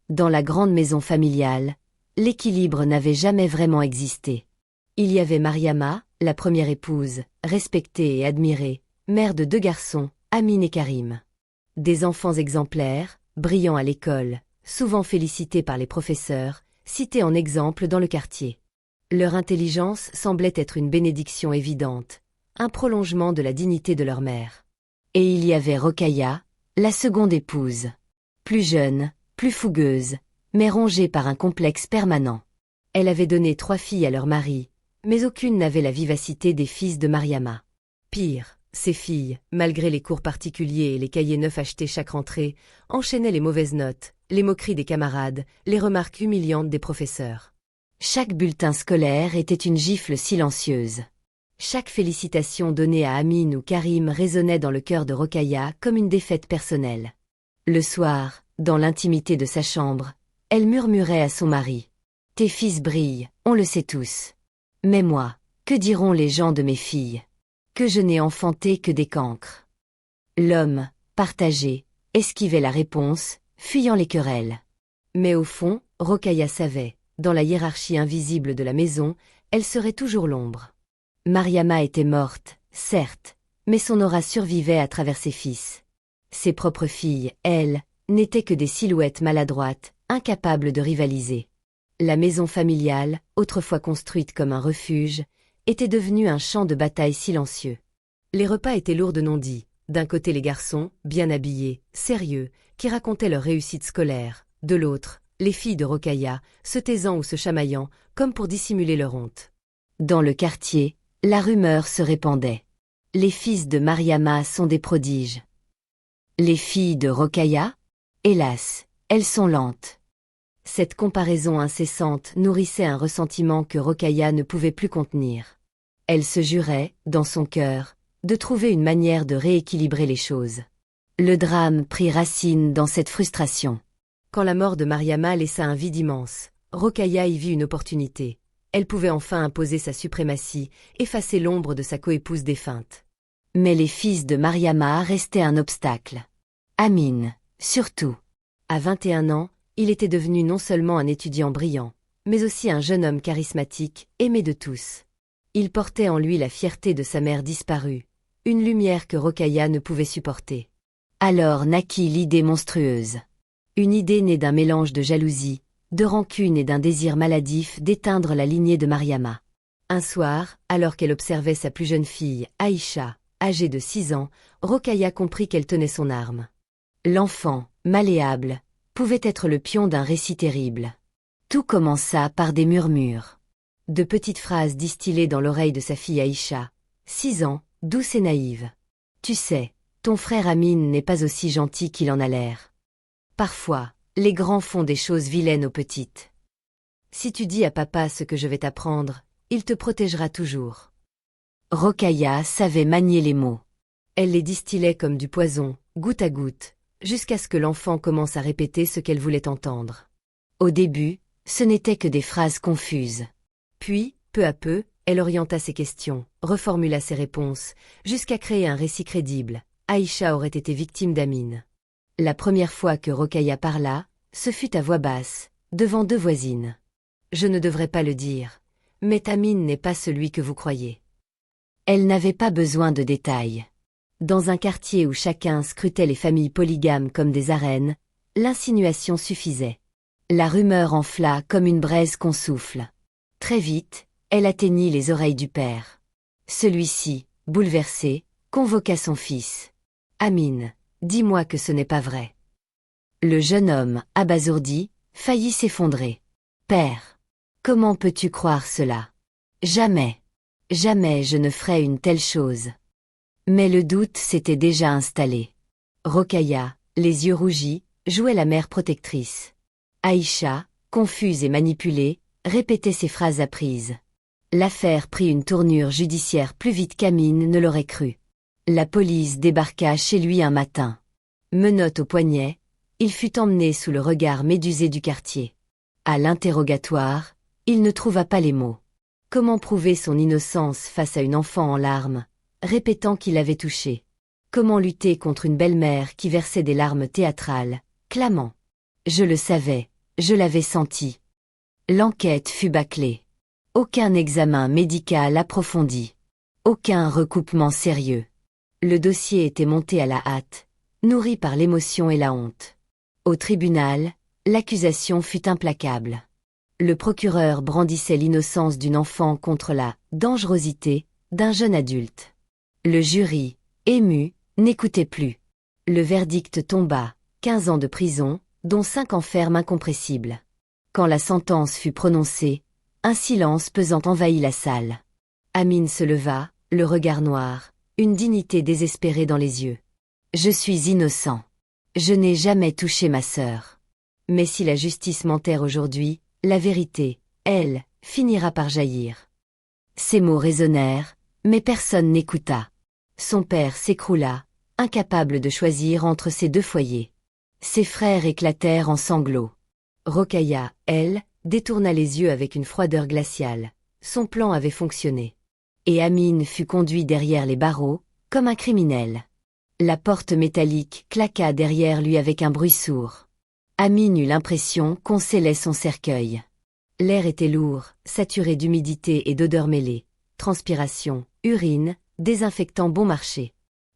Dans la grande maison familiale, l'équilibre n'avait jamais vraiment existé. Il y avait Mariama, la première épouse, respectée et admirée, mère de 2 garçons, Amine et Karim. Des enfants exemplaires, brillants à l'école, souvent félicités par les professeurs, cités en exemple dans le quartier. Leur intelligence semblait être une bénédiction évidente, un prolongement de la dignité de leur mère. Et il y avait Rokhaya, la seconde épouse. Plus jeune, plus fougueuse, mais rongée par un complexe permanent. Elle avait donné 3 filles à leur mari, mais aucune n'avait la vivacité des fils de Mariama. Pire, ces filles, malgré les cours particuliers et les cahiers neufs achetés chaque rentrée, enchaînaient les mauvaises notes, les moqueries des camarades, les remarques humiliantes des professeurs. Chaque bulletin scolaire était une gifle silencieuse. Chaque félicitation donnée à Amine ou Karim résonnait dans le cœur de Rokhaya comme une défaite personnelle. Le soir, dans l'intimité de sa chambre, elle murmurait à son mari. « Tes fils brillent, on le sait tous. Mais moi, que diront les gens de mes filles? Que je n'ai enfanté que des cancres. » L'homme, partagé, esquivait la réponse, fuyant les querelles. Mais au fond, Rokhaya savait, dans la hiérarchie invisible de la maison, elle serait toujours l'ombre. Mariama était morte, certes, mais son aura survivait à travers ses fils. Ses propres filles, elles, n'étaient que des silhouettes maladroites, incapables de rivaliser. La maison familiale, autrefois construite comme un refuge, était devenue un champ de bataille silencieux. Les repas étaient lourds de non-dits. D'un côté les garçons, bien habillés, sérieux, qui racontaient leur réussite scolaire. De l'autre, les filles de Rokhaya, se taisant ou se chamaillant, comme pour dissimuler leur honte. Dans le quartier, la rumeur se répandait. Les fils de Mariama sont des prodiges. Les filles de Rokhaya? Hélas, elles sont lentes. Cette comparaison incessante nourrissait un ressentiment que Rokhaya ne pouvait plus contenir. Elle se jurait, dans son cœur, de trouver une manière de rééquilibrer les choses. Le drame prit racine dans cette frustration. Quand la mort de Mariama laissa un vide immense, Rokhaya y vit une opportunité. Elle pouvait enfin imposer sa suprématie, effacer l'ombre de sa coépouse défunte. Mais les fils de Mariama restaient un obstacle. Amine, surtout. À 21 ans, il était devenu non seulement un étudiant brillant, mais aussi un jeune homme charismatique, aimé de tous. Il portait en lui la fierté de sa mère disparue, une lumière que Rokhaya ne pouvait supporter. Alors naquit l'idée monstrueuse. Une idée née d'un mélange de jalousie, de rancune et d'un désir maladif d'éteindre la lignée de Mariama. Un soir, alors qu'elle observait sa plus jeune fille, Aïcha, âgée de 6 ans, Rokhaya comprit qu'elle tenait son arme. L'enfant, malléable, pouvait être le pion d'un récit terrible. Tout commença par des murmures. De petites phrases distillées dans l'oreille de sa fille Aïcha, 6 ans, douce et naïve. « Tu sais, ton frère Amine n'est pas aussi gentil qu'il en a l'air. Parfois, les grands font des choses vilaines aux petites. Si tu dis à papa ce que je vais t'apprendre, il te protégera toujours. » Rokhaya savait manier les mots. Elle les distillait comme du poison, goutte à goutte, jusqu'à ce que l'enfant commence à répéter ce qu'elle voulait entendre. Au début, ce n'étaient que des phrases confuses. Puis, peu à peu, elle orienta ses questions, reformula ses réponses, jusqu'à créer un récit crédible. Aïcha aurait été victime d'Amine. La première fois que Rokhaya parla, ce fut à voix basse, devant 2 voisines. « Je ne devrais pas le dire, mais Amine n'est pas celui que vous croyez. » Elle n'avait pas besoin de détails. Dans un quartier où chacun scrutait les familles polygames comme des arènes, l'insinuation suffisait. La rumeur enfla comme une braise qu'on souffle. Très vite, elle atteignit les oreilles du père. Celui-ci, bouleversé, convoqua son fils. « Amine, dis-moi que ce n'est pas vrai. » Le jeune homme, abasourdi, faillit s'effondrer. « Père, comment peux-tu croire cela? Jamais, jamais je ne ferai une telle chose. » Mais le doute s'était déjà installé. Rokhaya, les yeux rougis, jouait la mère protectrice. Aïcha, confuse et manipulée, répétait ses phrases apprises. L'affaire prit une tournure judiciaire plus vite qu'Amine ne l'aurait cru. La police débarqua chez lui un matin. Menottes au poignet, il fut emmené sous le regard médusé du quartier. À l'interrogatoire, il ne trouva pas les mots. Comment prouver son innocence face à une enfant en larmes, répétant qu'il l'avait touchée? Comment lutter contre une belle-mère qui versait des larmes théâtrales, clamant « Je le savais, je l'avais senti ». L'enquête fut bâclée. Aucun examen médical approfondi. Aucun recoupement sérieux. Le dossier était monté à la hâte, nourri par l'émotion et la honte. Au tribunal, l'accusation fut implacable. Le procureur brandissait l'innocence d'une enfant contre la dangerosité d'un jeune adulte. Le jury, ému, n'écoutait plus. Le verdict tomba, 15 ans de prison, dont 5 ans ferme incompressible. Quand la sentence fut prononcée, un silence pesant envahit la salle. Amine se leva, le regard noir, une dignité désespérée dans les yeux. « Je suis innocent. Je n'ai jamais touché ma sœur. Mais si la justice m'enterre aujourd'hui, la vérité, elle, finira par jaillir. » Ces mots résonnèrent, mais personne n'écouta. Son père s'écroula, incapable de choisir entre ses 2 foyers. Ses frères éclatèrent en sanglots. Rokhaya, elle, détourna les yeux avec une froideur glaciale. Son plan avait fonctionné. Et Amine fut conduit derrière les barreaux, comme un criminel. La porte métallique claqua derrière lui avec un bruit sourd. Amine eut l'impression qu'on scellait son cercueil. L'air était lourd, saturé d'humidité et d'odeurs mêlées. Transpiration, urine, désinfectant bon marché.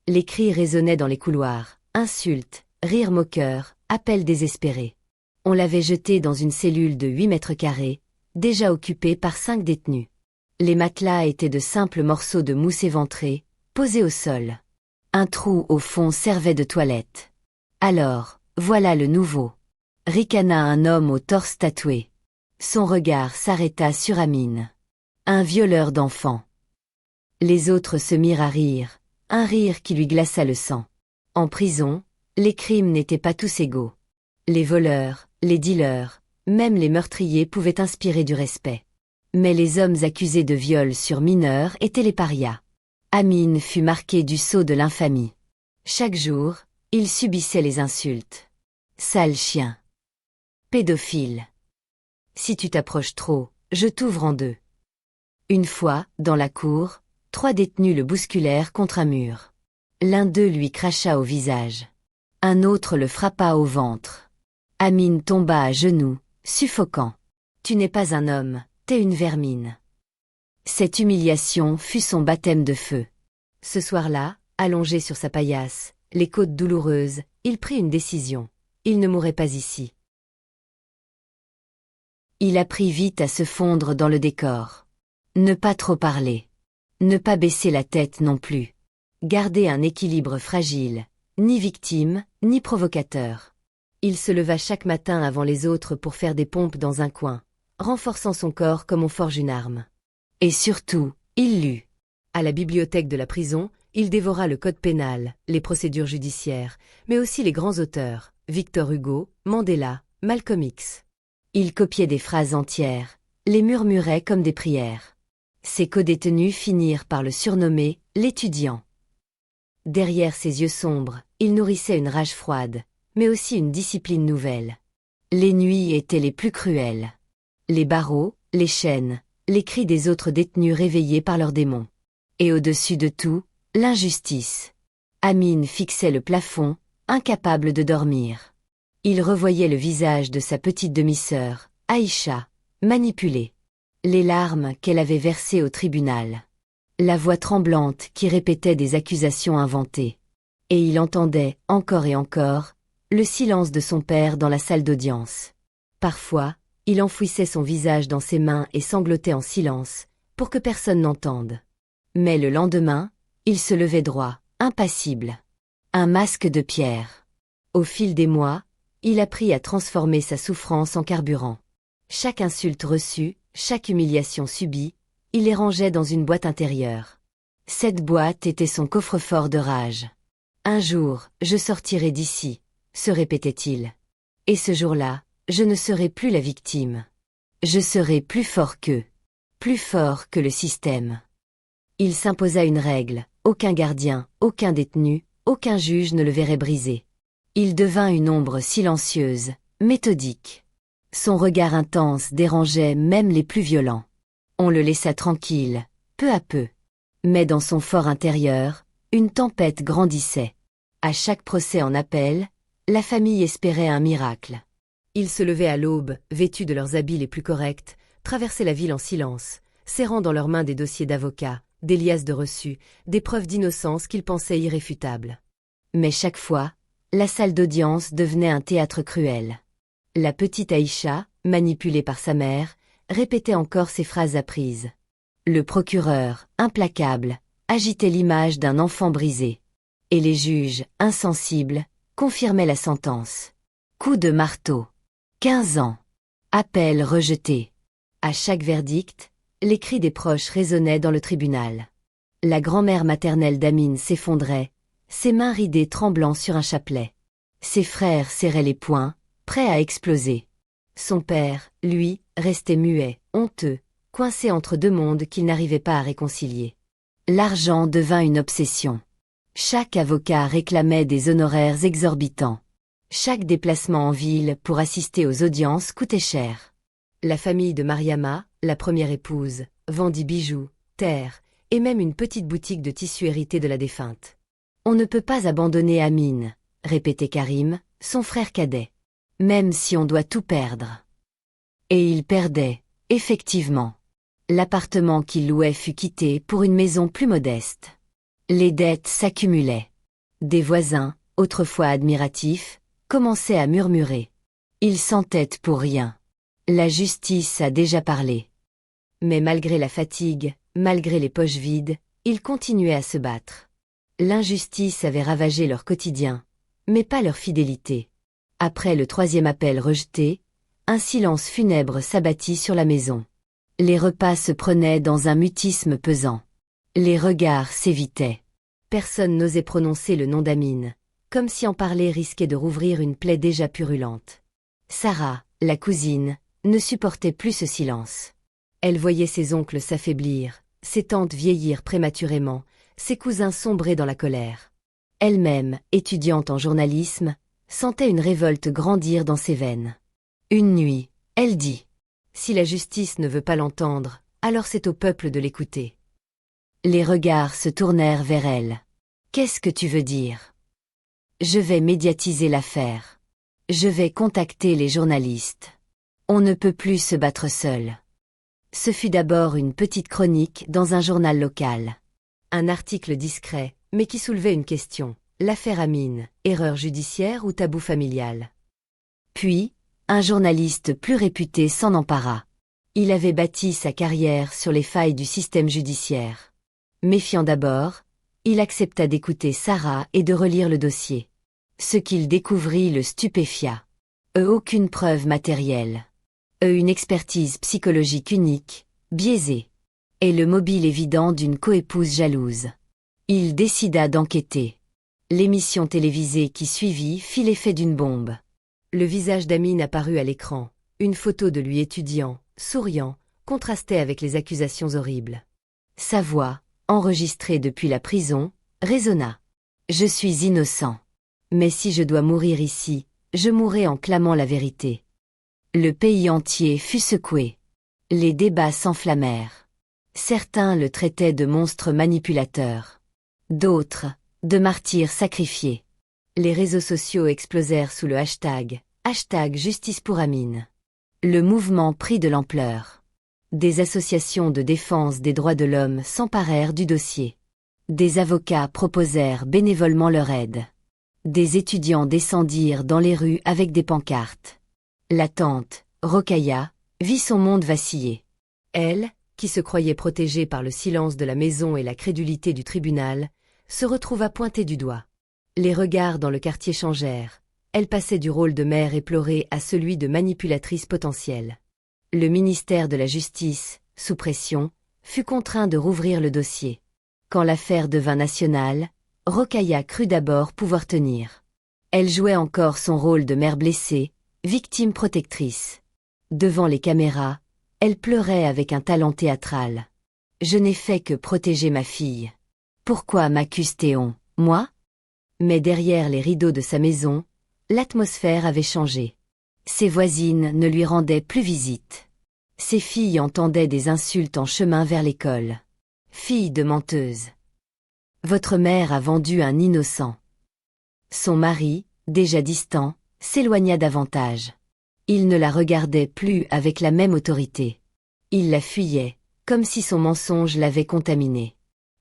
Les cris résonnaient dans les couloirs, insultes, rires moqueurs, appels désespérés. On l'avait jeté dans une cellule de 8 mètres carrés, déjà occupée par 5 détenus. Les matelas étaient de simples morceaux de mousse éventrée, posés au sol. Un trou au fond servait de toilette. Alors, voilà le nouveau. Ricana un homme au torse tatoué. Son regard s'arrêta sur Amine. Un violeur d'enfants. Les autres se mirent à rire, un rire qui lui glaça le sang. En prison, les crimes n'étaient pas tous égaux. Les voleurs, les dealers, même les meurtriers pouvaient inspirer du respect. Mais les hommes accusés de viol sur mineurs étaient les parias. Amine fut marqué du sceau de l'infamie. Chaque jour, il subissait les insultes. Sale chien. Pédophile. Si tu t'approches trop, je t'ouvre en 2. Une fois, dans la cour, 3 détenus le bousculèrent contre un mur. L'un d'eux lui cracha au visage. Un autre le frappa au ventre. Amine tomba à genoux, suffocant. « Tu n'es pas un homme, t'es une vermine. » Cette humiliation fut son baptême de feu. Ce soir-là, allongé sur sa paillasse, les côtes douloureuses, il prit une décision. Il ne mourrait pas ici. Il apprit vite à se fondre dans le décor. Ne pas trop parler. Ne pas baisser la tête non plus. Garder un équilibre fragile, ni victime, ni provocateur. Il se leva chaque matin avant les autres pour faire des pompes dans un coin, renforçant son corps comme on forge une arme. Et surtout, il lut. À la bibliothèque de la prison, il dévora le code pénal, les procédures judiciaires, mais aussi les grands auteurs, Victor Hugo, Mandela, Malcolm X. Il copiait des phrases entières, les murmurait comme des prières. Ses codétenus finirent par le surnommer « l'étudiant ». Derrière ses yeux sombres, il nourrissait une rage froide, mais aussi une discipline nouvelle. Les nuits étaient les plus cruelles. Les barreaux, les chaînes, les cris des autres détenus réveillés par leurs démons. Et au-dessus de tout, l'injustice. Amine fixait le plafond, incapable de dormir. Il revoyait le visage de sa petite demi-sœur, Aïcha, manipulée. Les larmes qu'elle avait versées au tribunal. La voix tremblante qui répétait des accusations inventées. Et il entendait, encore et encore, le silence de son père dans la salle d'audience. Parfois, il enfouissait son visage dans ses mains et sanglotait en silence, pour que personne n'entende. Mais le lendemain, il se levait droit, impassible. Un masque de pierre. Au fil des mois, il apprit à transformer sa souffrance en carburant. Chaque insulte reçue, chaque humiliation subie, il les rangeait dans une boîte intérieure. Cette boîte était son coffre-fort de rage. Un jour, je sortirai d'ici, se répétait-il. Et ce jour-là, je ne serai plus la victime. Je serai plus fort qu'eux. Plus fort que le système. Il s'imposa une règle, Aucun gardien, aucun détenu, aucun juge ne le verrait briser. Il devint une ombre silencieuse, méthodique. Son regard intense dérangeait même les plus violents. On le laissa tranquille, peu à peu. Mais dans son fort intérieur, une tempête grandissait. À chaque procès en appel, la famille espérait un miracle. Ils se levaient à l'aube, vêtus de leurs habits les plus corrects, traversaient la ville en silence, serrant dans leurs mains des dossiers d'avocats, des liasses de reçus, des preuves d'innocence qu'ils pensaient irréfutables. Mais chaque fois, la salle d'audience devenait un théâtre cruel. La petite Aïcha, manipulée par sa mère, répétait encore ses phrases apprises. Le procureur, implacable, agitait l'image d'un enfant brisé. Et les juges, insensibles, confirmaient la sentence. Coup de marteau. 15 ans. Appel rejeté. À chaque verdict, les cris des proches résonnaient dans le tribunal. La grand-mère maternelle d'Amine s'effondrait, ses mains ridées tremblant sur un chapelet. Ses frères serraient les poings, prêts à exploser. Son père, lui, restait muet, honteux, coincé entre deux mondes qu'il n'arrivait pas à réconcilier. L'argent devint une obsession. Chaque avocat réclamait des honoraires exorbitants. Chaque déplacement en ville pour assister aux audiences coûtait cher. La famille de Mariama, la première épouse, vendit bijoux, terres, et même une petite boutique de tissus héritée de la défunte. « On ne peut pas abandonner Amine », répétait Karim, son frère cadet. « Même si on doit tout perdre. » Et il perdait, effectivement. L'appartement qu'il louait fut quitté pour une maison plus modeste. Les dettes s'accumulaient. Des voisins, autrefois admiratifs, commençaient à murmurer. Ils s'entêtent pour rien. La justice a déjà parlé. Mais malgré la fatigue, malgré les poches vides, ils continuaient à se battre. L'injustice avait ravagé leur quotidien, mais pas leur fidélité. Après le 3e appel rejeté, un silence funèbre s'abattit sur la maison. Les repas se prenaient dans un mutisme pesant. Les regards s'évitaient. Personne n'osait prononcer le nom d'Amine, comme si en parler risquait de rouvrir une plaie déjà purulente. Sarah, la cousine, ne supportait plus ce silence. Elle voyait ses oncles s'affaiblir, ses tantes vieillir prématurément, ses cousins sombrer dans la colère. Elle-même, étudiante en journalisme, sentait une révolte grandir dans ses veines. Une nuit, elle dit « Si la justice ne veut pas l'entendre, alors c'est au peuple de l'écouter. » Les regards se tournèrent vers elle. « Qu'est-ce que tu veux dire ? » « Je vais médiatiser l'affaire. Je vais contacter les journalistes. On ne peut plus se battre seul. » Ce fut d'abord une petite chronique dans un journal local. Un article discret, mais qui soulevait une question. L'affaire Amine, erreur judiciaire ou tabou familial. Puis, un journaliste plus réputé s'en empara. Il avait bâti sa carrière sur les failles du système judiciaire. Méfiant d'abord, il accepta d'écouter Sarah et de relire le dossier. Ce qu'il découvrit le stupéfia. Aucune preuve matérielle. Une expertise psychologique unique, biaisée. Et le mobile évident d'une coépouse jalouse. Il décida d'enquêter. L'émission télévisée qui suivit fit l'effet d'une bombe. Le visage d'Amine apparut à l'écran. Une photo de lui étudiant, souriant, contrastait avec les accusations horribles. Sa voix, enregistrée depuis la prison, résonna. « Je suis innocent. Mais si je dois mourir ici, je mourrai en clamant la vérité. » Le pays entier fut secoué. Les débats s'enflammèrent. Certains le traitaient de monstre manipulateur. D'autres, de martyr sacrifié. Les réseaux sociaux explosèrent sous le hashtag Justice pour Amine. Le mouvement prit de l'ampleur. Des associations de défense des droits de l'homme s'emparèrent du dossier. Des avocats proposèrent bénévolement leur aide. Des étudiants descendirent dans les rues avec des pancartes. La tante, Rokhaya, vit son monde vaciller. Elle, qui se croyait protégée par le silence de la maison et la crédulité du tribunal, se retrouva pointée du doigt. Les regards dans le quartier changèrent. Elle passait du rôle de mère éplorée à celui de manipulatrice potentielle. Le ministère de la Justice, sous pression, fut contraint de rouvrir le dossier. Quand l'affaire devint nationale, Rokhaya crut d'abord pouvoir tenir. Elle jouait encore son rôle de mère blessée, victime protectrice. Devant les caméras, elle pleurait avec un talent théâtral. « Je n'ai fait que protéger ma fille. Pourquoi m'accuse-t-on, moi? Mais derrière les rideaux de sa maison, l'atmosphère avait changé. Ses voisines ne lui rendaient plus visite. Ses filles entendaient des insultes en chemin vers l'école. Fille de menteuse. Votre mère a vendu un innocent. Son mari, déjà distant, s'éloigna davantage. Il ne la regardait plus avec la même autorité. Il la fuyait, comme si son mensonge l'avait contaminée.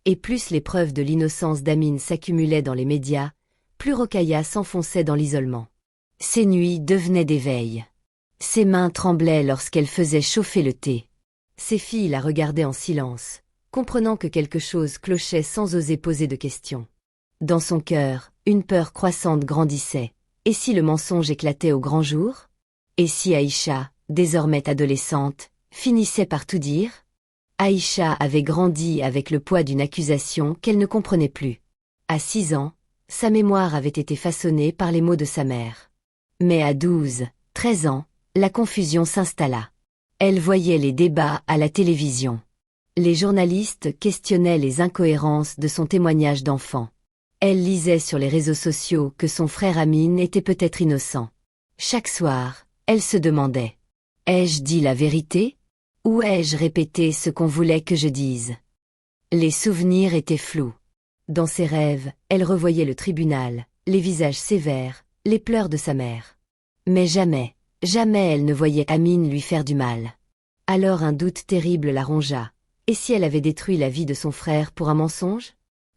Et plus les preuves de l'innocence d'Amine s'accumulaient dans les médias, plus Rokhaya s'enfonçait dans l'isolement. Ses nuits devenaient des veilles. Ses mains tremblaient lorsqu'elle faisait chauffer le thé. Ses filles la regardaient en silence, comprenant que quelque chose clochait sans oser poser de questions. Dans son cœur, une peur croissante grandissait. Et si le mensonge éclatait au grand jour? Et si Aïcha, désormais adolescente, finissait par tout dire? Aïcha avait grandi avec le poids d'une accusation qu'elle ne comprenait plus. À 6 ans, sa mémoire avait été façonnée par les mots de sa mère. Mais à 12, 13 ans, la confusion s'installa. Elle voyait les débats à la télévision. Les journalistes questionnaient les incohérences de son témoignage d'enfant. Elle lisait sur les réseaux sociaux que son frère Amine était peut-être innocent. Chaque soir, elle se demandait: ai-je dit la vérité? Ou ai-je répété ce qu'on voulait que je dise? Les souvenirs étaient flous. Dans ses rêves, elle revoyait le tribunal, les visages sévères, les pleurs de sa mère. Mais jamais, jamais elle ne voyait Amine lui faire du mal. Alors un doute terrible la rongea. Et si elle avait détruit la vie de son frère pour un mensonge?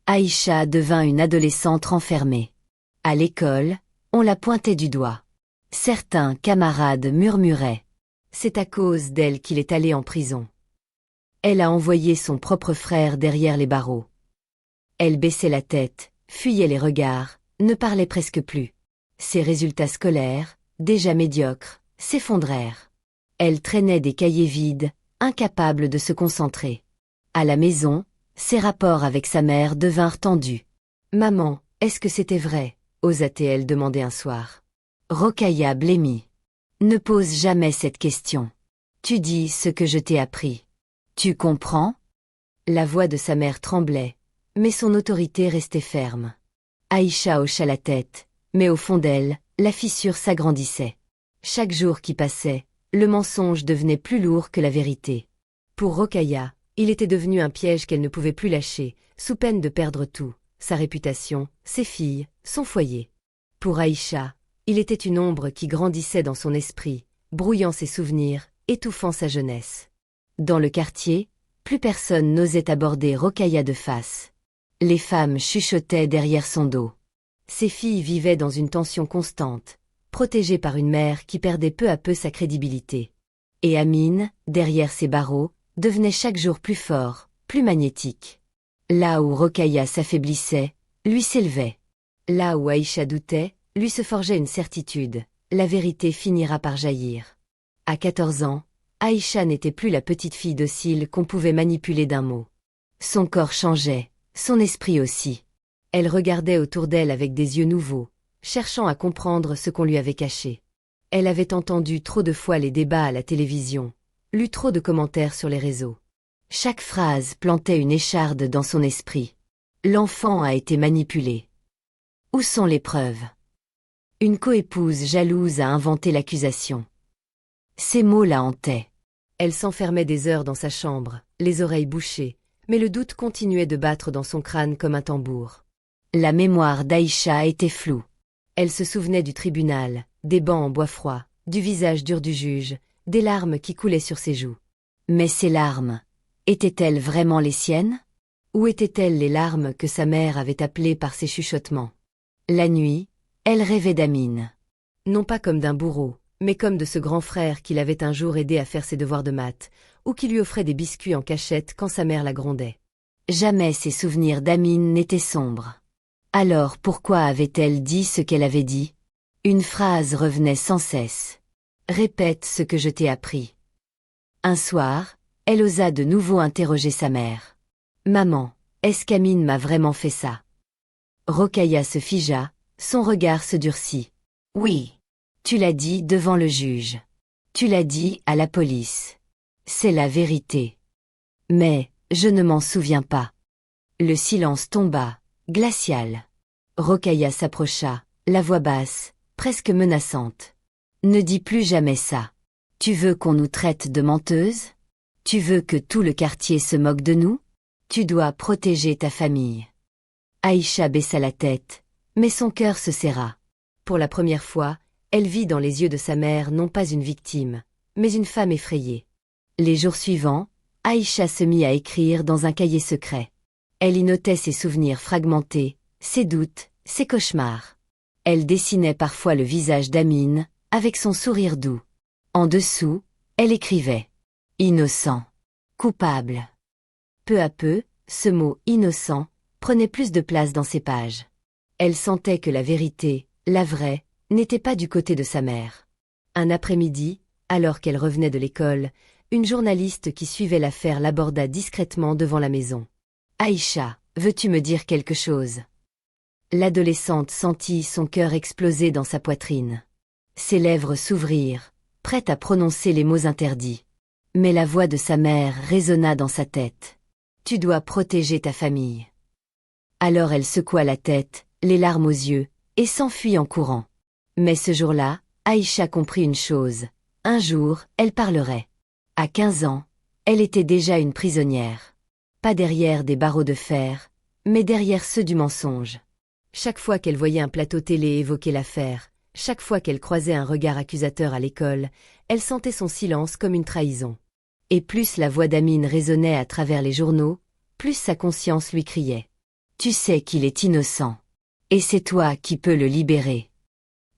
Aïcha devint une adolescente renfermée. À l'école, on la pointait du doigt. Certains camarades murmuraient: c'est à cause d'elle qu'il est allé en prison. Elle a envoyé son propre frère derrière les barreaux. Elle baissait la tête, fuyait les regards, ne parlait presque plus. Ses résultats scolaires, déjà médiocres, s'effondrèrent. Elle traînait des cahiers vides, incapable de se concentrer. À la maison, ses rapports avec sa mère devinrent tendus. « Maman, est-ce que c'était vrai ?» osa-t-elle demander un soir. Rokhaya blêmit. « Ne pose jamais cette question. Tu dis ce que je t'ai appris. Tu comprends ?» La voix de sa mère tremblait, mais son autorité restait ferme. Aïcha hocha la tête, mais au fond d'elle, la fissure s'agrandissait. Chaque jour qui passait, le mensonge devenait plus lourd que la vérité. Pour Rokhaya, il était devenu un piège qu'elle ne pouvait plus lâcher, sous peine de perdre tout, sa réputation, ses filles, son foyer. Pour Aïcha, il était une ombre qui grandissait dans son esprit, brouillant ses souvenirs, étouffant sa jeunesse. Dans le quartier, plus personne n'osait aborder Rokhaya de face. Les femmes chuchotaient derrière son dos. Ses filles vivaient dans une tension constante, protégées par une mère qui perdait peu à peu sa crédibilité. Et Amine, derrière ses barreaux, devenait chaque jour plus fort, plus magnétique. Là où Rokhaya s'affaiblissait, lui s'élevait. Là où Aïcha doutait, lui se forgeait une certitude: la vérité finira par jaillir. À 14 ans, Aïcha n'était plus la petite fille docile qu'on pouvait manipuler d'un mot. Son corps changeait, son esprit aussi. Elle regardait autour d'elle avec des yeux nouveaux, cherchant à comprendre ce qu'on lui avait caché. Elle avait entendu trop de fois les débats à la télévision, lu trop de commentaires sur les réseaux. Chaque phrase plantait une écharde dans son esprit. L'enfant a été manipulé. Où sont les preuves? Une coépouse jalouse a inventé l'accusation. Ces mots la hantaient. Elle s'enfermait des heures dans sa chambre, les oreilles bouchées, mais le doute continuait de battre dans son crâne comme un tambour. La mémoire d'Aïcha était floue. Elle se souvenait du tribunal, des bancs en bois froid, du visage dur du juge, des larmes qui coulaient sur ses joues. Mais ces larmes, étaient-elles vraiment les siennes? Ou étaient-elles les larmes que sa mère avait appelées par ses chuchotements? La nuit, elle rêvait d'Amine. Non pas comme d'un bourreau, mais comme de ce grand frère qui l'avait un jour aidé à faire ses devoirs de maths, ou qui lui offrait des biscuits en cachette quand sa mère la grondait. Jamais ses souvenirs d'Amine n'étaient sombres. Alors pourquoi avait-elle dit ce qu'elle avait dit? Une phrase revenait sans cesse. « Répète ce que je t'ai appris. » Un soir, elle osa de nouveau interroger sa mère. « Maman, est-ce qu'Amine m'a vraiment fait ça ?» Rokhaya se figea, son regard se durcit. « Oui. Tu l'as dit devant le juge. Tu l'as dit à la police. C'est la vérité. Mais, je ne m'en souviens pas. » Le silence tomba, glacial. Rokhaya s'approcha, la voix basse, presque menaçante. Ne dis plus jamais ça. Tu veux qu'on nous traite de menteuses? Tu veux que tout le quartier se moque de nous? Tu dois protéger ta famille. Aïcha baissa la tête, mais son cœur se serra. Pour la première fois, elle vit dans les yeux de sa mère non pas une victime, mais une femme effrayée. Les jours suivants, Aïcha se mit à écrire dans un cahier secret. Elle y notait ses souvenirs fragmentés, ses doutes, ses cauchemars. Elle dessinait parfois le visage d'Amine, avec son sourire doux. En dessous, elle écrivait « Innocent. Coupable ». Peu à peu, ce mot « innocent » prenait plus de place dans ses pages. Elle sentait que la vérité, la vraie, n'était pas du côté de sa mère. Un après-midi, alors qu'elle revenait de l'école, une journaliste qui suivait l'affaire l'aborda discrètement devant la maison. « Aïcha, veux-tu me dire quelque chose ?» L'adolescente sentit son cœur exploser dans sa poitrine. Ses lèvres s'ouvrirent, prêtes à prononcer les mots interdits. Mais la voix de sa mère résonna dans sa tête. « Tu dois protéger ta famille. » Alors elle secoua la tête, les larmes aux yeux, et s'enfuit en courant. Mais ce jour-là, Aïcha comprit une chose. Un jour, elle parlerait. À 15 ans, elle était déjà une prisonnière. Pas derrière des barreaux de fer, mais derrière ceux du mensonge. Chaque fois qu'elle voyait un plateau télé évoquer l'affaire, chaque fois qu'elle croisait un regard accusateur à l'école, elle sentait son silence comme une trahison. Et plus la voix d'Amine résonnait à travers les journaux, plus sa conscience lui criait. « Tu sais qu'il est innocent. Et c'est toi qui peux le libérer. »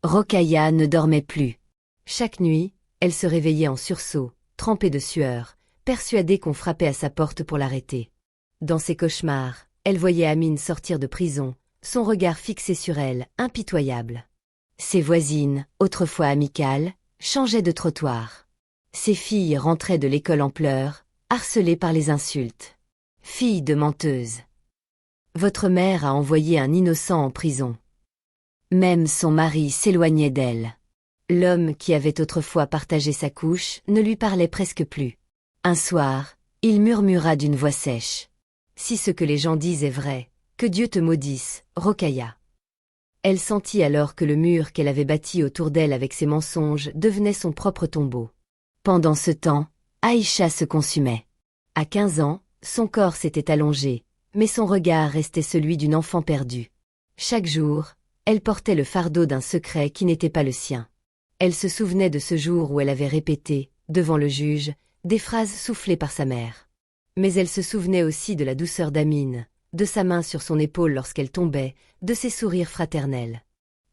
Rokhaya ne dormait plus. Chaque nuit, elle se réveillait en sursaut, trempée de sueur, persuadée qu'on frappait à sa porte pour l'arrêter. Dans ses cauchemars, elle voyait Amine sortir de prison, son regard fixé sur elle, impitoyable. Ses voisines, autrefois amicales, changeaient de trottoir. Ses filles rentraient de l'école en pleurs, harcelées par les insultes. Fille de menteuse. Votre mère a envoyé un innocent en prison. Même son mari s'éloignait d'elle. L'homme qui avait autrefois partagé sa couche ne lui parlait presque plus. Un soir, il murmura d'une voix sèche. « Si ce que les gens disent est vrai, que Dieu te maudisse, Rokhaya. » Elle sentit alors que le mur qu'elle avait bâti autour d'elle avec ses mensonges devenait son propre tombeau. Pendant ce temps, Aïcha se consumait. À 15 ans, son corps s'était allongé, mais son regard restait celui d'une enfant perdue. Chaque jour, elle portait le fardeau d'un secret qui n'était pas le sien. Elle se souvenait de ce jour où elle avait répété, devant le juge, des phrases soufflées par sa mère. Mais elle se souvenait aussi de la douceur d'Amine, de sa main sur son épaule lorsqu'elle tombait, de ses sourires fraternels.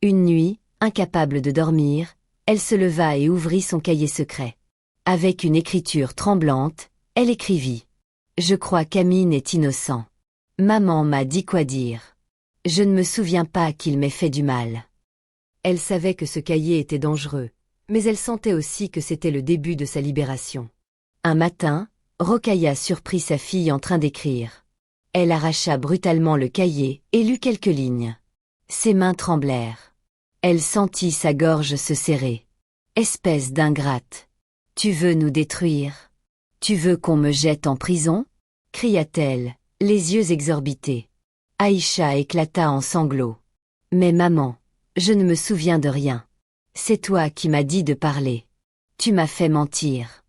Une nuit, incapable de dormir, elle se leva et ouvrit son cahier secret. Avec une écriture tremblante, elle écrivit « Je crois qu'Amine est innocent. Maman m'a dit quoi dire. Je ne me souviens pas qu'il m'ait fait du mal. » Elle savait que ce cahier était dangereux, mais elle sentait aussi que c'était le début de sa libération. Un matin, Rokhaya surprit sa fille en train d'écrire. Elle arracha brutalement le cahier et lut quelques lignes. Ses mains tremblèrent. Elle sentit sa gorge se serrer. « Espèce d'ingrate. Tu veux nous détruire? Tu veux qu'on me jette en prison ?» cria-t-elle, les yeux exorbités. Aïcha éclata en sanglots. « Mais maman, je ne me souviens de rien. C'est toi qui m'as dit de parler. Tu m'as fait mentir. »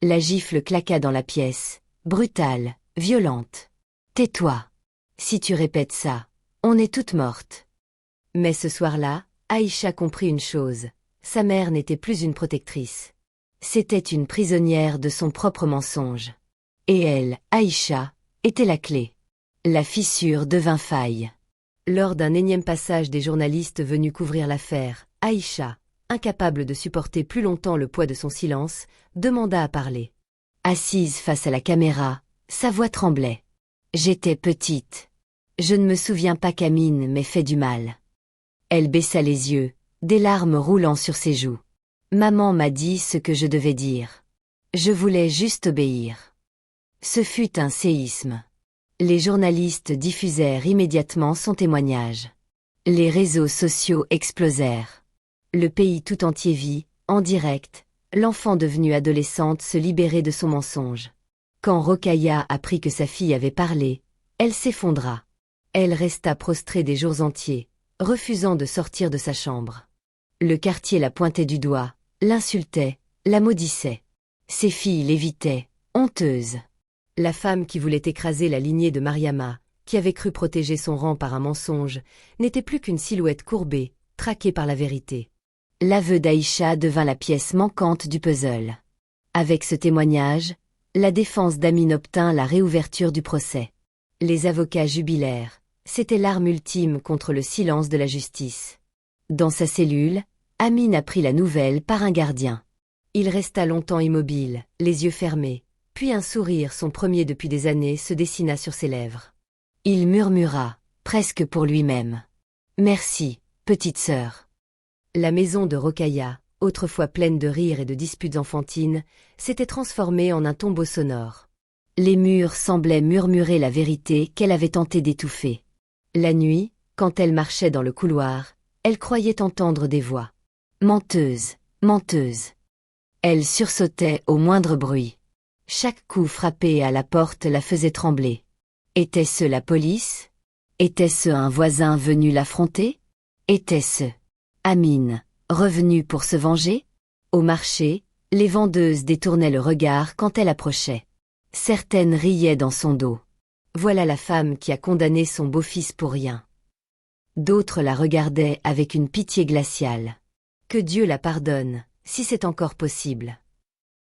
La gifle claqua dans la pièce, brutale, violente. « Tais-toi. Si tu répètes ça, on est toutes mortes. » Mais ce soir-là, Aïcha comprit une chose. Sa mère n'était plus une protectrice. C'était une prisonnière de son propre mensonge. Et elle, Aïcha, était la clé. La fissure devint faille. Lors d'un énième passage des journalistes venus couvrir l'affaire, Aïcha, incapable de supporter plus longtemps le poids de son silence, demanda à parler. Assise face à la caméra, sa voix tremblait. « J'étais petite. Je ne me souviens pas qu'Amine m'ait fait du mal. » Elle baissa les yeux, des larmes roulant sur ses joues. « Maman m'a dit ce que je devais dire. Je voulais juste obéir. » Ce fut un séisme. Les journalistes diffusèrent immédiatement son témoignage. Les réseaux sociaux explosèrent. Le pays tout entier vit, en direct, l'enfant devenue adolescente se libérer de son mensonge. Quand Rokhaya apprit que sa fille avait parlé, Elle s'effondra. Elle resta prostrée des jours entiers, refusant de sortir de sa chambre. Le quartier la pointait du doigt, l'insultait, la maudissait. Ses filles l'évitaient, honteuses. La femme qui voulait écraser la lignée de Mariama, qui avait cru protéger son rang par un mensonge, n'était plus qu'une silhouette courbée, traquée par la vérité. L'aveu d'Aïcha devint la pièce manquante du puzzle. Avec ce témoignage, la défense d'Amine obtint la réouverture du procès. Les avocats jubilèrent. C'était l'arme ultime contre le silence de la justice. Dans sa cellule, Amine apprit la nouvelle par un gardien. Il resta longtemps immobile, les yeux fermés, puis un sourire, son premier depuis des années, se dessina sur ses lèvres. Il murmura, presque pour lui-même. « Merci, petite sœur. » La maison de Rokhaya, autrefois pleine de rires et de disputes enfantines, s'était transformée en un tombeau sonore. Les murs semblaient murmurer la vérité qu'elle avait tenté d'étouffer. La nuit, quand elle marchait dans le couloir, elle croyait entendre des voix. Menteuse, menteuse. Elle sursautait au moindre bruit. Chaque coup frappé à la porte la faisait trembler. Était-ce la police? Était-ce un voisin venu l'affronter? Était-ce Amine, revenue pour se venger? Au marché, les vendeuses détournaient le regard quand elle approchait. Certaines riaient dans son dos. Voilà la femme qui a condamné son beau-fils pour rien. D'autres la regardaient avec une pitié glaciale. Que Dieu la pardonne, si c'est encore possible.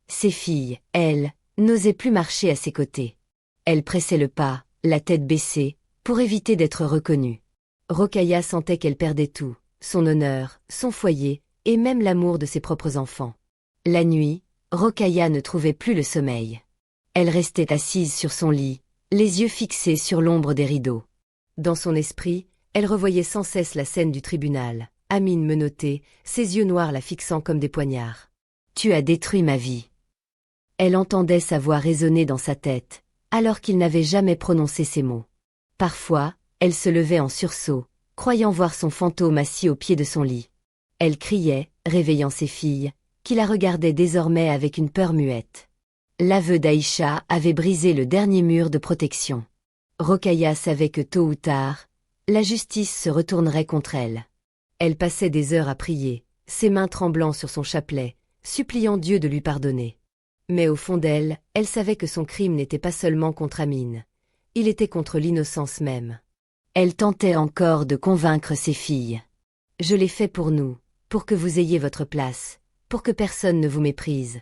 Ses filles, elles, n'osaient plus marcher à ses côtés. Elles pressaient le pas, la tête baissée, pour éviter d'être reconnues. Rokhaya sentait qu'elle perdait tout, son honneur, son foyer, et même l'amour de ses propres enfants. La nuit, Rokhaya ne trouvait plus le sommeil. Elle restait assise sur son lit, les yeux fixés sur l'ombre des rideaux. Dans son esprit, elle revoyait sans cesse la scène du tribunal, Amine menottée, ses yeux noirs la fixant comme des poignards. « Tu as détruit ma vie. » Elle entendait sa voix résonner dans sa tête, alors qu'il n'avait jamais prononcé ces mots. Parfois, elle se levait en sursaut, croyant voir son fantôme assis au pied de son lit. Elle criait, réveillant ses filles, qui la regardaient désormais avec une peur muette. L'aveu d'Aïcha avait brisé le dernier mur de protection. Rokhaya savait que tôt ou tard, la justice se retournerait contre elle. Elle passait des heures à prier, ses mains tremblant sur son chapelet, suppliant Dieu de lui pardonner. Mais au fond d'elle, elle savait que son crime n'était pas seulement contre Amine. Il était contre l'innocence même. Elle tentait encore de convaincre ses filles. « Je l'ai fait pour nous, pour que vous ayez votre place, pour que personne ne vous méprise. »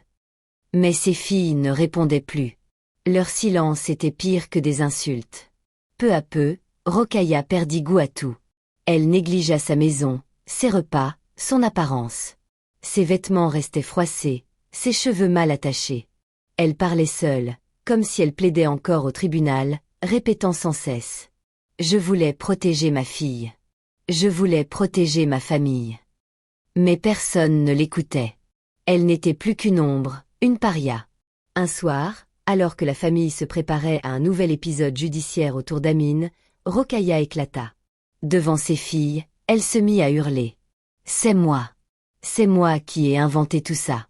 Mais ses filles ne répondaient plus. Leur silence était pire que des insultes. Peu à peu, Rokhaya perdit goût à tout. Elle négligea sa maison, ses repas, son apparence. Ses vêtements restaient froissés, ses cheveux mal attachés. Elle parlait seule, comme si elle plaidait encore au tribunal, répétant sans cesse. « Je voulais protéger ma fille. Je voulais protéger ma famille. » Mais personne ne l'écoutait. Elle n'était plus qu'une ombre, une paria. Un soir, alors que la famille se préparait à un nouvel épisode judiciaire autour d'Amine, Rokhaya éclata. Devant ses filles, elle se mit à hurler. « C'est moi. C'est moi qui ai inventé tout ça.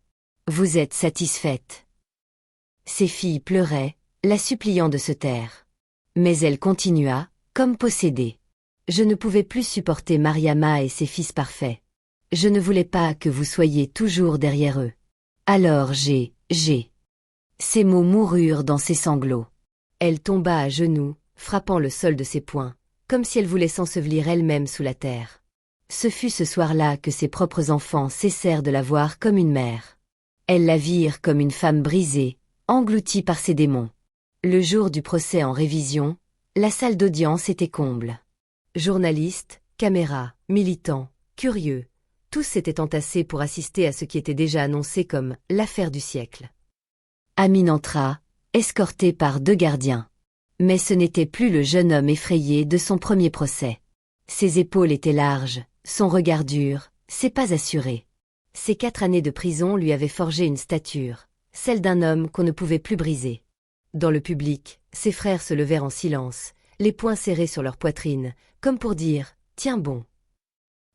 Vous êtes satisfaite. » Ses filles pleuraient, la suppliant de se taire. Mais elle continua, comme possédée. « Je ne pouvais plus supporter Mariama et ses fils parfaits. Je ne voulais pas que vous soyez toujours derrière eux. Alors j'ai... » Ces mots moururent dans ses sanglots. Elle tomba à genoux, frappant le sol de ses poings, comme si elle voulait s'ensevelir elle-même sous la terre. Ce fut ce soir-là que ses propres enfants cessèrent de la voir comme une mère. Elles la virent comme une femme brisée, engloutie par ses démons. Le jour du procès en révision, la salle d'audience était comble. Journalistes, caméras, militants, curieux, tous s'étaient entassés pour assister à ce qui était déjà annoncé comme l'affaire du siècle. Amine entra, escortée par 2 gardiens. Mais ce n'était plus le jeune homme effrayé de son premier procès. Ses épaules étaient larges, son regard dur, ses pas assurés. Ces 4 années de prison lui avaient forgé une stature, celle d'un homme qu'on ne pouvait plus briser. Dans le public, ses frères se levèrent en silence, les poings serrés sur leur poitrine, comme pour dire « Tiens bon ».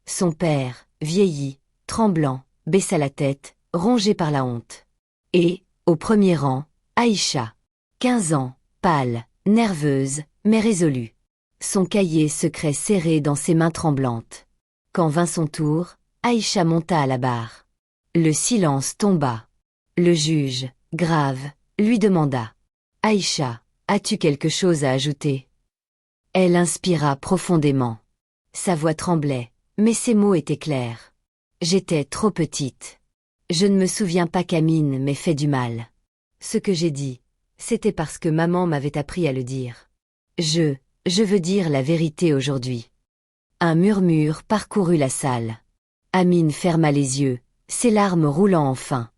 Son père, vieilli, tremblant, baissa la tête, rongé par la honte. Et, au premier rang, Aïcha, 15 ans, pâle, nerveuse, mais résolu. Son cahier secret serré dans ses mains tremblantes. Quand vint son tour, Aïcha monta à la barre. Le silence tomba. Le juge, grave, lui demanda. « Aïcha, as-tu quelque chose à ajouter ?» Elle inspira profondément. Sa voix tremblait, mais ses mots étaient clairs. « J'étais trop petite. Je ne me souviens pas qu'Amine m'ait fait du mal. Ce que j'ai dit, c'était parce que maman m'avait appris à le dire. Je veux dire la vérité aujourd'hui. » Un murmure parcourut la salle. Amine ferma les yeux, ses larmes roulant enfin.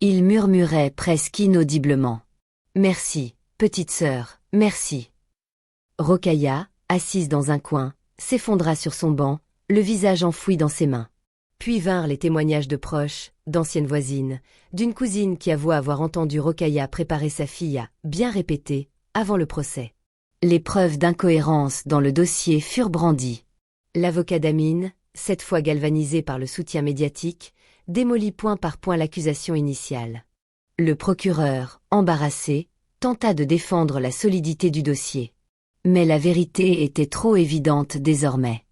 Il murmurait presque inaudiblement. « Merci, petite sœur, merci. » Rokhaya, assise dans un coin, s'effondra sur son banc, le visage enfoui dans ses mains. Puis vinrent les témoignages de proches, d'anciennes voisines, d'une cousine qui avoua avoir entendu Rokhaya préparer sa fille à bien répéter, avant le procès. Les preuves d'incohérence dans le dossier furent brandies. L'avocat d'Amine, cette fois galvanisé par le soutien médiatique, démolit point par point l'accusation initiale. Le procureur, embarrassé, tenta de défendre la solidité du dossier. Mais la vérité était trop évidente désormais.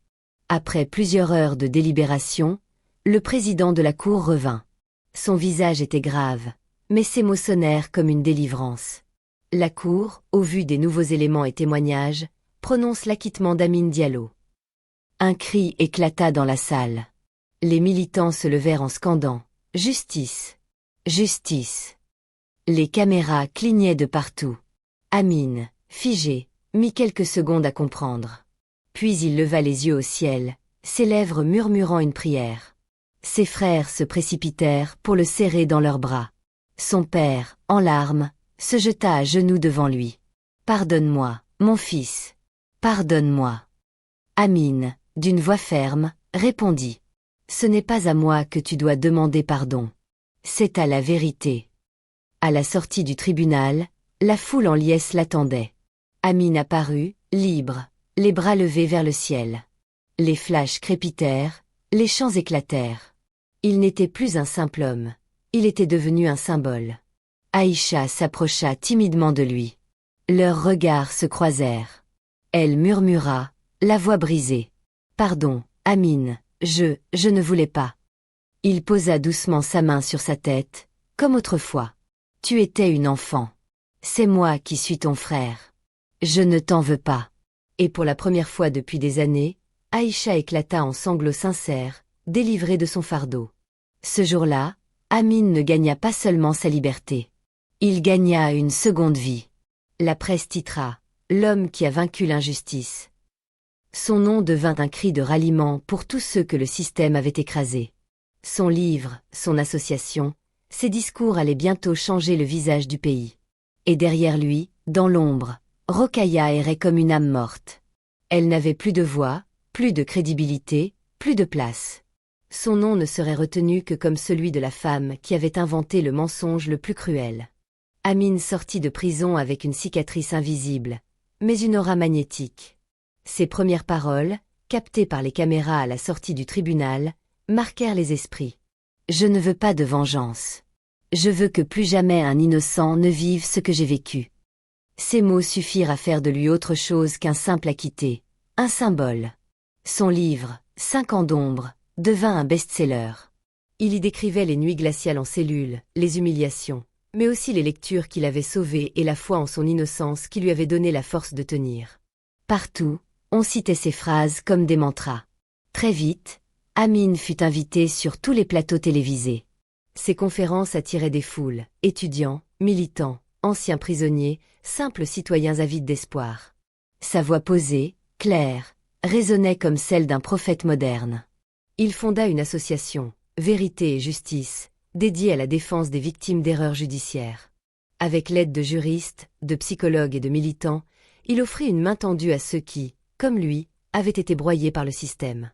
Après plusieurs heures de délibération, le président de la cour revint. Son visage était grave, mais ses mots sonnèrent comme une délivrance. La cour, au vu des nouveaux éléments et témoignages, prononce l'acquittement d'Amine Diallo. Un cri éclata dans la salle. Les militants se levèrent en scandant « Justice! Justice !» Les caméras clignaient de partout. Amine, figé, mit quelques secondes à comprendre. Puis il leva les yeux au ciel, ses lèvres murmurant une prière. Ses frères se précipitèrent pour le serrer dans leurs bras. Son père, en larmes, se jeta à genoux devant lui. « Pardonne-moi, mon fils. Pardonne-moi. » Amine, d'une voix ferme, répondit. « Ce n'est pas à moi que tu dois demander pardon. C'est à la vérité. » À la sortie du tribunal, la foule en liesse l'attendait. Amine apparut, libre, les bras levés vers le ciel. Les flashs crépitèrent, les chants éclatèrent. Il n'était plus un simple homme, il était devenu un symbole. Aïcha s'approcha timidement de lui. Leurs regards se croisèrent. Elle murmura, la voix brisée. « Pardon, Amine, je ne voulais pas. » Il posa doucement sa main sur sa tête, comme autrefois. « Tu étais une enfant. C'est moi qui suis ton frère. Je ne t'en veux pas. » Et pour la première fois depuis des années, Aïcha éclata en sanglots sincères, délivrée de son fardeau. Ce jour-là, Amine ne gagna pas seulement sa liberté. Il gagna une seconde vie. La presse titra « L'homme qui a vaincu l'injustice ». Son nom devint un cri de ralliement pour tous ceux que le système avait écrasés. Son livre, son association, ses discours allaient bientôt changer le visage du pays. Et derrière lui, dans l'ombre, Rokhaya errait comme une âme morte. Elle n'avait plus de voix, plus de crédibilité, plus de place. Son nom ne serait retenu que comme celui de la femme qui avait inventé le mensonge le plus cruel. Amine sortit de prison avec une cicatrice invisible, mais une aura magnétique. Ses premières paroles, captées par les caméras à la sortie du tribunal, marquèrent les esprits. « Je ne veux pas de vengeance. Je veux que plus jamais un innocent ne vive ce que j'ai vécu. » Ces mots suffirent à faire de lui autre chose qu'un simple acquitté, un symbole. Son livre, 5 ans d'ombre, devint un best-seller. Il y décrivait les nuits glaciales en cellule, les humiliations, mais aussi les lectures qui l'avaient sauvé et la foi en son innocence qui lui avait donné la force de tenir. Partout, on citait ces phrases comme des mantras. Très vite, Amine fut invité sur tous les plateaux télévisés. Ses conférences attiraient des foules, étudiants, militants, anciens prisonniers, simples citoyens avides d'espoir. Sa voix posée, claire, résonnait comme celle d'un prophète moderne. Il fonda une association, Vérité et Justice, dédiée à la défense des victimes d'erreurs judiciaires. Avec l'aide de juristes, de psychologues et de militants, il offrit une main tendue à ceux qui, comme lui, avaient été broyés par le système.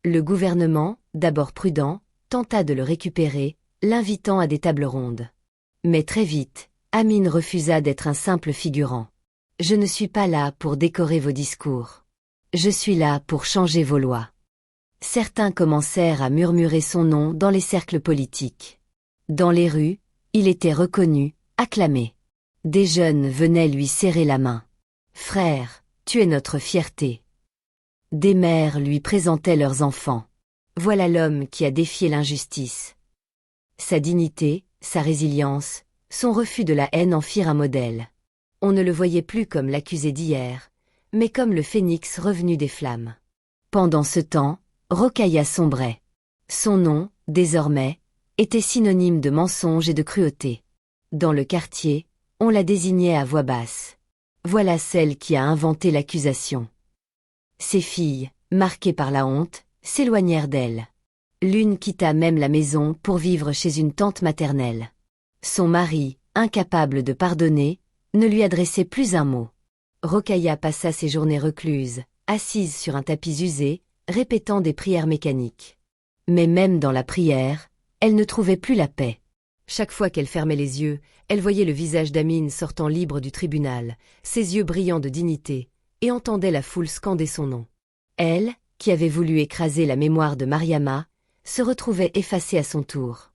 Le gouvernement, d'abord prudent, tenta de le récupérer, l'invitant à des tables rondes. Mais très vite, Amine refusa d'être un simple figurant. « Je ne suis pas là pour décorer vos discours. Je suis là pour changer vos lois. » Certains commencèrent à murmurer son nom dans les cercles politiques. Dans les rues, il était reconnu, acclamé. Des jeunes venaient lui serrer la main. « Frère, tu es notre fierté. » Des mères lui présentaient leurs enfants. Voilà l'homme qui a défié l'injustice. Sa dignité, sa résilience, son refus de la haine en firent un modèle. On ne le voyait plus comme l'accusé d'hier, mais comme le phénix revenu des flammes. Pendant ce temps, Rokhaya sombrait. Son nom, désormais, était synonyme de mensonge et de cruauté. Dans le quartier, on la désignait à voix basse. Voilà celle qui a inventé l'accusation. Ses filles, marquées par la honte, s'éloignèrent d'elle. L'une quitta même la maison pour vivre chez une tante maternelle. Son mari, incapable de pardonner, ne lui adressait plus un mot. Rokhaya passa ses journées recluses, assise sur un tapis usé, répétant des prières mécaniques. Mais même dans la prière, elle ne trouvait plus la paix. Chaque fois qu'elle fermait les yeux, elle voyait le visage d'Amine sortant libre du tribunal, ses yeux brillants de dignité, et entendait la foule scander son nom. Elle, qui avait voulu écraser la mémoire de Mariama, se retrouvait effacée à son tour.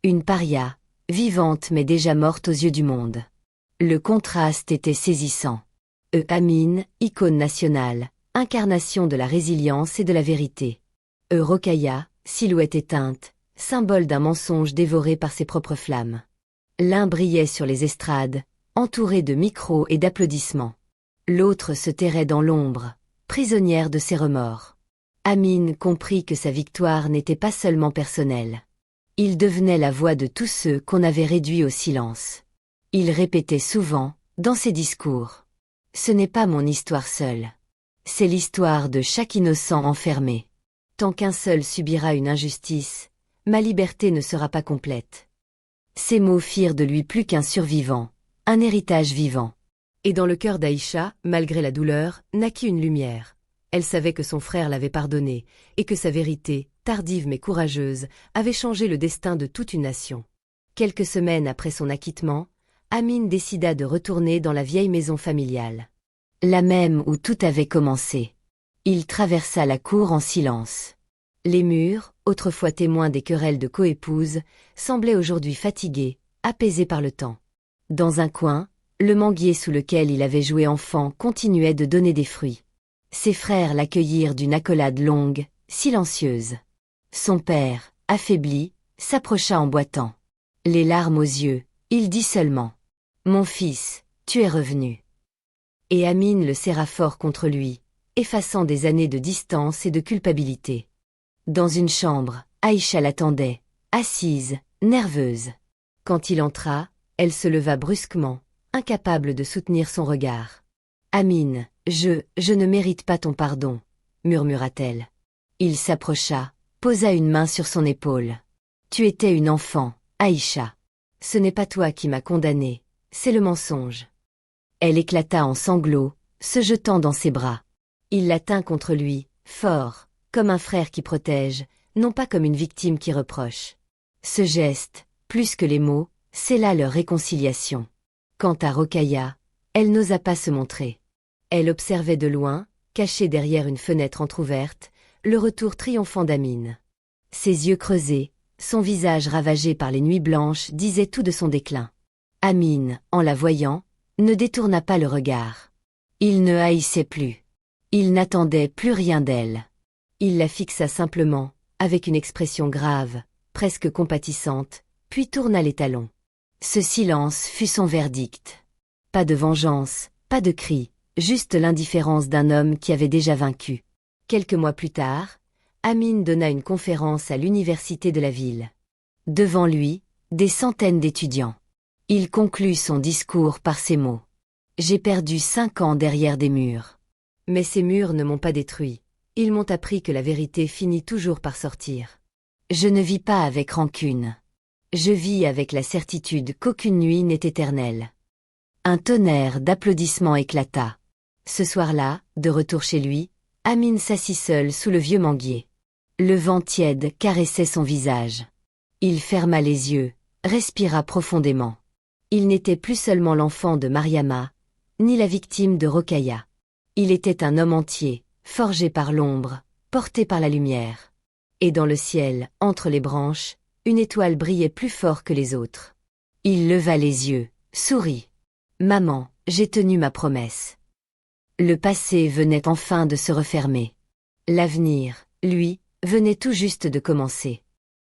Une paria, vivante mais déjà morte aux yeux du monde. Le contraste était saisissant. Amine, icône nationale, incarnation de la résilience et de la vérité. Rokhaya, silhouette éteinte, symbole d'un mensonge dévoré par ses propres flammes. L'un brillait sur les estrades, entouré de micros et d'applaudissements. L'autre se terrait dans l'ombre, prisonnière de ses remords. Amine comprit que sa victoire n'était pas seulement personnelle. Il devenait la voix de tous ceux qu'on avait réduits au silence. Il répétait souvent, dans ses discours, « Ce n'est pas mon histoire seule. C'est l'histoire de chaque innocent enfermé. Tant qu'un seul subira une injustice, ma liberté ne sera pas complète. » Ces mots firent de lui plus qu'un survivant, un héritage vivant. Et dans le cœur d'Aïcha, malgré la douleur, naquit une lumière. Elle savait que son frère l'avait pardonné, et que sa vérité, tardive mais courageuse, avait changé le destin de toute une nation. Quelques semaines après son acquittement, Amine décida de retourner dans la vieille maison familiale. La même où tout avait commencé. Il traversa la cour en silence. Les murs, autrefois témoins des querelles de coépouses, semblaient aujourd'hui fatigués, apaisés par le temps. Dans un coin, le manguier sous lequel il avait joué enfant continuait de donner des fruits. Ses frères l'accueillirent d'une accolade longue, silencieuse. Son père, affaibli, s'approcha en boitant. Les larmes aux yeux, il dit seulement « Mon fils, tu es revenu. » Et Amine le serra fort contre lui, effaçant des années de distance et de culpabilité. Dans une chambre, Aïcha l'attendait, assise, nerveuse. Quand il entra, elle se leva brusquement, incapable de soutenir son regard. « Amine, je ne mérite pas ton pardon, » murmura-t-elle. Il s'approcha, posa une main sur son épaule. « Tu étais une enfant, Aïcha. Ce n'est pas toi qui m'as condamnée, c'est le mensonge. » Elle éclata en sanglots, se jetant dans ses bras. Il la tint contre lui, fort, comme un frère qui protège, non pas comme une victime qui reproche. Ce geste, plus que les mots, scella leur réconciliation. Quant à Rokhaya, elle n'osa pas se montrer. Elle observait de loin, cachée derrière une fenêtre entr'ouverte, le retour triomphant d'Amine. Ses yeux creusés, son visage ravagé par les nuits blanches disaient tout de son déclin. Amine, en la voyant, ne détourna pas le regard. Il ne haïssait plus. Il n'attendait plus rien d'elle. Il la fixa simplement, avec une expression grave, presque compatissante, puis tourna les talons. Ce silence fut son verdict. Pas de vengeance, pas de cri, juste l'indifférence d'un homme qui avait déjà vaincu. Quelques mois plus tard, Amine donna une conférence à l'université de la ville. Devant lui, des centaines d'étudiants. Il conclut son discours par ces mots. « J'ai perdu 5 ans derrière des murs. Mais ces murs ne m'ont pas détruit. Ils m'ont appris que la vérité finit toujours par sortir. Je ne vis pas avec rancune. Je vis avec la certitude qu'aucune nuit n'est éternelle. » Un tonnerre d'applaudissements éclata. Ce soir-là, de retour chez lui, Amine s'assit seul sous le vieux manguier. Le vent tiède caressait son visage. Il ferma les yeux, respira profondément. Il n'était plus seulement l'enfant de Mariama, ni la victime de Rokhaya. Il était un homme entier, forgé par l'ombre, porté par la lumière. Et dans le ciel, entre les branches, une étoile brillait plus fort que les autres. Il leva les yeux, sourit. « Maman, j'ai tenu ma promesse. » Le passé venait enfin de se refermer. L'avenir, lui, venait tout juste de commencer.